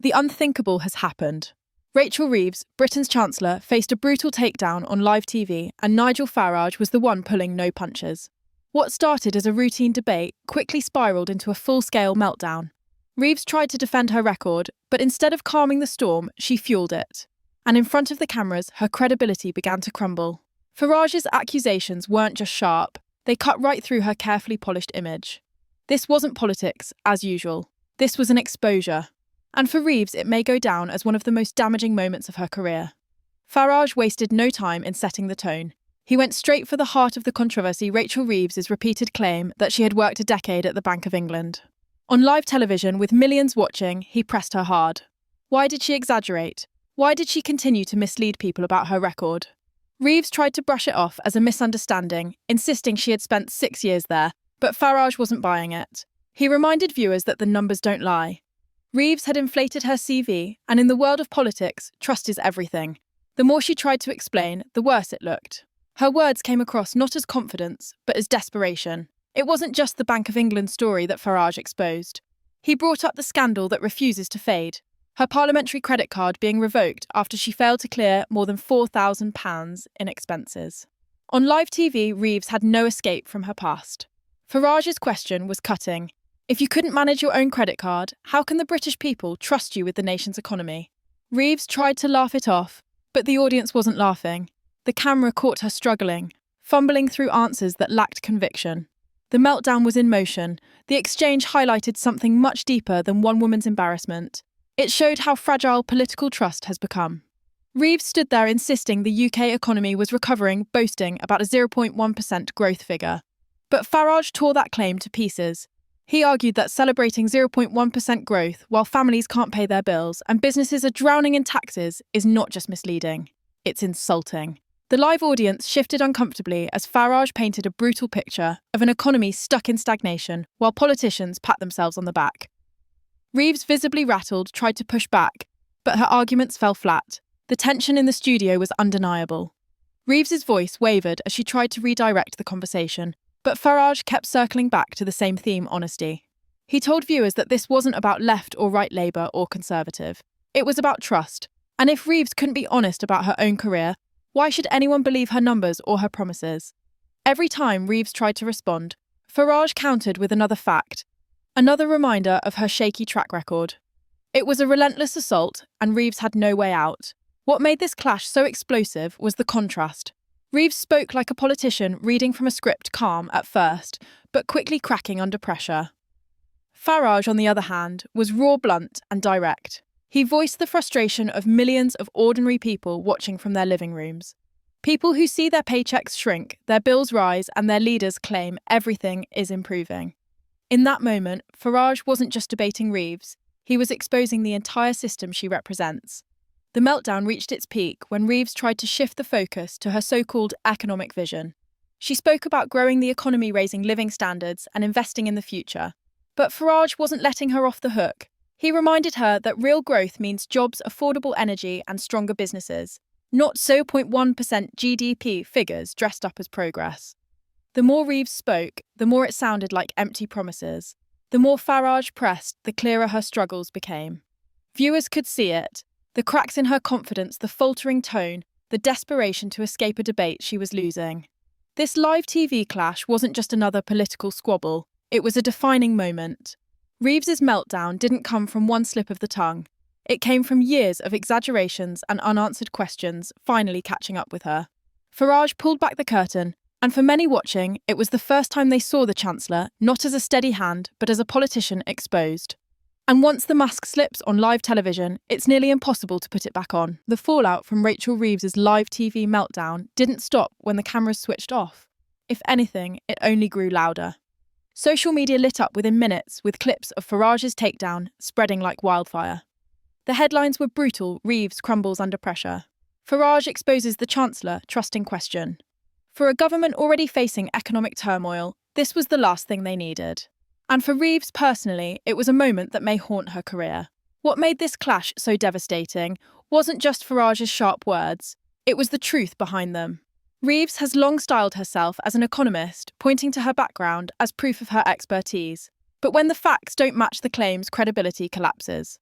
The unthinkable has happened. Rachel Reeves, Britain's Chancellor, faced a brutal takedown on live TV, and Nigel Farage was the one pulling no punches. What started as a routine debate quickly spiralled into a full-scale meltdown. Reeves tried to defend her record, but instead of calming the storm, she fueled it. And in front of the cameras, her credibility began to crumble. Farage's accusations weren't just sharp, they cut right through her carefully polished image. This wasn't politics, as usual. This was an exposure. And for Reeves, it may go down as one of the most damaging moments of her career. Farage wasted no time in setting the tone. He went straight for the heart of the controversy: Rachel Reeves' repeated claim that she had worked a decade at the Bank of England. On live television, with millions watching, he pressed her hard. Why did she exaggerate? Why did she continue to mislead people about her record? Reeves tried to brush it off as a misunderstanding, insisting she had spent 6 years there, but Farage wasn't buying it. He reminded viewers that the numbers don't lie. Reeves had inflated her CV, and in the world of politics, trust is everything. The more she tried to explain, the worse it looked. Her words came across not as confidence, but as desperation. It wasn't just the Bank of England story that Farage exposed. He brought up the scandal that refuses to fade: her parliamentary credit card being revoked after she failed to clear more than £4,000 in expenses. On live TV, Reeves had no escape from her past. Farage's question was cutting. If you couldn't manage your own credit card, how can the British people trust you with the nation's economy? Reeves tried to laugh it off, but the audience wasn't laughing. The camera caught her struggling, fumbling through answers that lacked conviction. The meltdown was in motion. The exchange highlighted something much deeper than one woman's embarrassment. It showed how fragile political trust has become. Reeves stood there insisting the UK economy was recovering, boasting about a 0.1% growth figure. But Farage tore that claim to pieces. He argued that celebrating 0.1% growth while families can't pay their bills and businesses are drowning in taxes is not just misleading, it's insulting. The live audience shifted uncomfortably as Farage painted a brutal picture of an economy stuck in stagnation while politicians pat themselves on the back. Reeves, visibly rattled, tried to push back, but her arguments fell flat. The tension in the studio was undeniable. Reeves's voice wavered as she tried to redirect the conversation, but Farage kept circling back to the same theme: honesty. He told viewers that this wasn't about left or right Labour or Conservative. It was about trust. And if Reeves couldn't be honest about her own career, why should anyone believe her numbers or her promises? Every time Reeves tried to respond, Farage countered with another fact, another reminder of her shaky track record. It was a relentless assault, and Reeves had no way out. What made this clash so explosive was the contrast. Reeves spoke like a politician reading from a script, calm at first, but quickly cracking under pressure. Farage, on the other hand, was raw, blunt, and direct. He voiced the frustration of millions of ordinary people watching from their living rooms. People who see their paychecks shrink, their bills rise, and their leaders claim everything is improving. In that moment, Farage wasn't just debating Reeves, he was exposing the entire system she represents. The meltdown reached its peak when Reeves tried to shift the focus to her so-called economic vision. She spoke about growing the economy, raising living standards, and investing in the future. But Farage wasn't letting her off the hook. He reminded her that real growth means jobs, affordable energy, and stronger businesses, not 0.1% GDP figures dressed up as progress. The more Reeves spoke, the more it sounded like empty promises. The more Farage pressed, the clearer her struggles became. Viewers could see it. The cracks in her confidence, the faltering tone, the desperation to escape a debate she was losing. This live TV clash wasn't just another political squabble, it was a defining moment. Reeves's meltdown didn't come from one slip of the tongue. It came from years of exaggerations and unanswered questions finally catching up with her. Farage pulled back the curtain, and for many watching, it was the first time they saw the Chancellor not as a steady hand, but as a politician exposed. And once the mask slips on live television, it's nearly impossible to put it back on. The fallout from Rachel Reeves's live TV meltdown didn't stop when the cameras switched off. If anything, it only grew louder. Social media lit up within minutes with clips of Farage's takedown spreading like wildfire. The headlines were brutal: Reeves crumbles under pressure. Farage exposes the Chancellor, trust in question. For a government already facing economic turmoil, this was the last thing they needed. And for Reeves personally, it was a moment that may haunt her career. What made this clash so devastating wasn't just Farage's sharp words, it was the truth behind them. Reeves has long styled herself as an economist, pointing to her background as proof of her expertise. But when the facts don't match the claims, credibility collapses.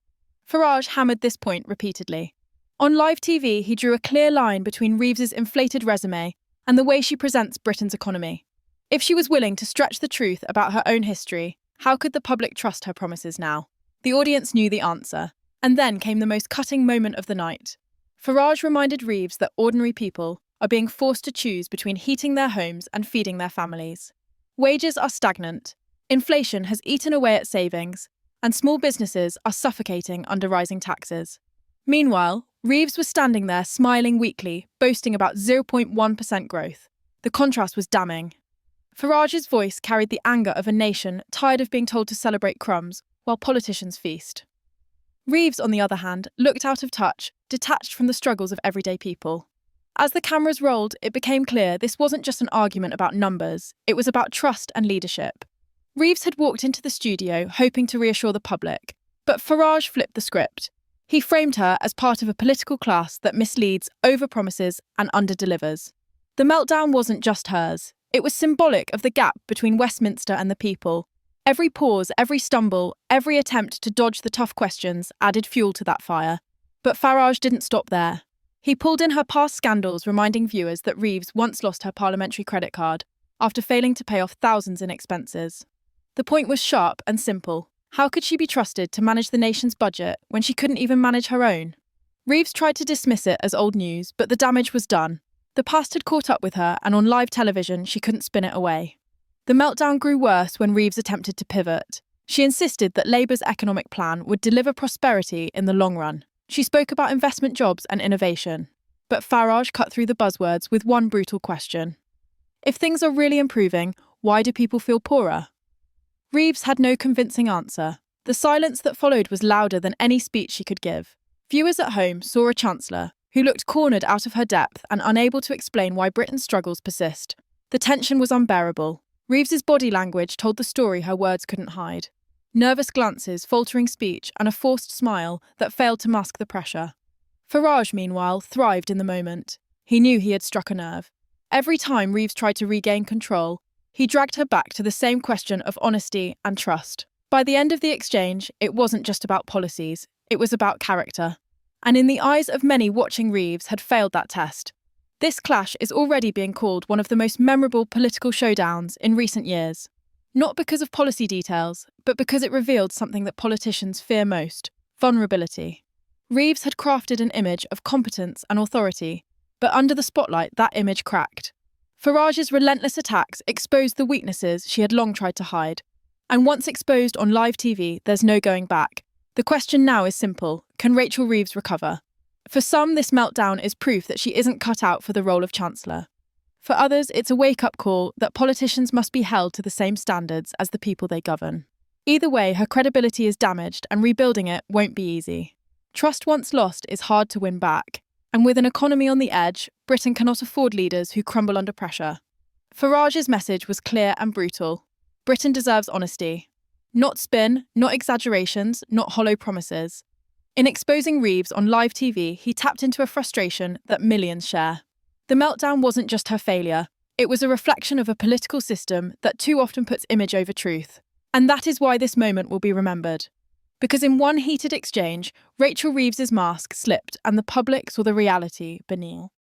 Farage hammered this point repeatedly. On live TV, he drew a clear line between Reeves's inflated resume and the way she presents Britain's economy. If she was willing to stretch the truth about her own history, how could the public trust her promises now? The audience knew the answer. And then came the most cutting moment of the night. Farage reminded Reeves that ordinary people are being forced to choose between heating their homes and feeding their families. Wages are stagnant, inflation has eaten away at savings, and small businesses are suffocating under rising taxes. Meanwhile, Reeves was standing there smiling weakly, boasting about 0.1% growth. The contrast was damning. Farage's voice carried the anger of a nation tired of being told to celebrate crumbs while politicians feast. Reeves, on the other hand, looked out of touch, detached from the struggles of everyday people. As the cameras rolled, it became clear this wasn't just an argument about numbers, it was about trust and leadership. Reeves had walked into the studio hoping to reassure the public, but Farage flipped the script. He framed her as part of a political class that misleads, overpromises, and underdelivers. The meltdown wasn't just hers. It was symbolic of the gap between Westminster and the people. Every pause, every stumble, every attempt to dodge the tough questions added fuel to that fire. But Farage didn't stop there. He pulled in her past scandals, reminding viewers that Reeves once lost her parliamentary credit card after failing to pay off thousands in expenses. The point was sharp and simple. How could she be trusted to manage the nation's budget when she couldn't even manage her own? Reeves tried to dismiss it as old news, but the damage was done. The past had caught up with her, and on live television, she couldn't spin it away. The meltdown grew worse when Reeves attempted to pivot. She insisted that Labour's economic plan would deliver prosperity in the long run. She spoke about investment jobs and innovation. But Farage cut through the buzzwords with one brutal question. If things are really improving, why do people feel poorer? Reeves had no convincing answer. The silence that followed was louder than any speech she could give. Viewers at home saw a Chancellor who looked cornered out of her depth and unable to explain why Britain's struggles persist. The tension was unbearable. Reeves's body language told the story her words couldn't hide. Nervous glances, faltering speech, and a forced smile that failed to mask the pressure. Farage, meanwhile, thrived in the moment. He knew he had struck a nerve. Every time Reeves tried to regain control, he dragged her back to the same question of honesty and trust. By the end of the exchange, it wasn't just about policies, it was about character. And in the eyes of many watching, Reeves had failed that test. This clash is already being called one of the most memorable political showdowns in recent years. Not because of policy details, but because it revealed something that politicians fear most: vulnerability. Reeves had crafted an image of competence and authority, but under the spotlight, that image cracked. Farage's relentless attacks exposed the weaknesses she had long tried to hide. And once exposed on live TV, there's no going back. The question now is simple: can Rachel Reeves recover? For some, this meltdown is proof that she isn't cut out for the role of Chancellor. For others, it's a wake-up call that politicians must be held to the same standards as the people they govern. Either way, her credibility is damaged, and rebuilding it won't be easy. Trust once lost is hard to win back. And with an economy on the edge, Britain cannot afford leaders who crumble under pressure. Farage's message was clear and brutal. Britain deserves honesty. Not spin, not exaggerations, not hollow promises. In exposing Reeves on live TV, he tapped into a frustration that millions share. The meltdown wasn't just her failure. It was a reflection of a political system that too often puts image over truth. And that is why this moment will be remembered. Because in one heated exchange, Rachel Reeves's mask slipped and the public saw the reality beneath.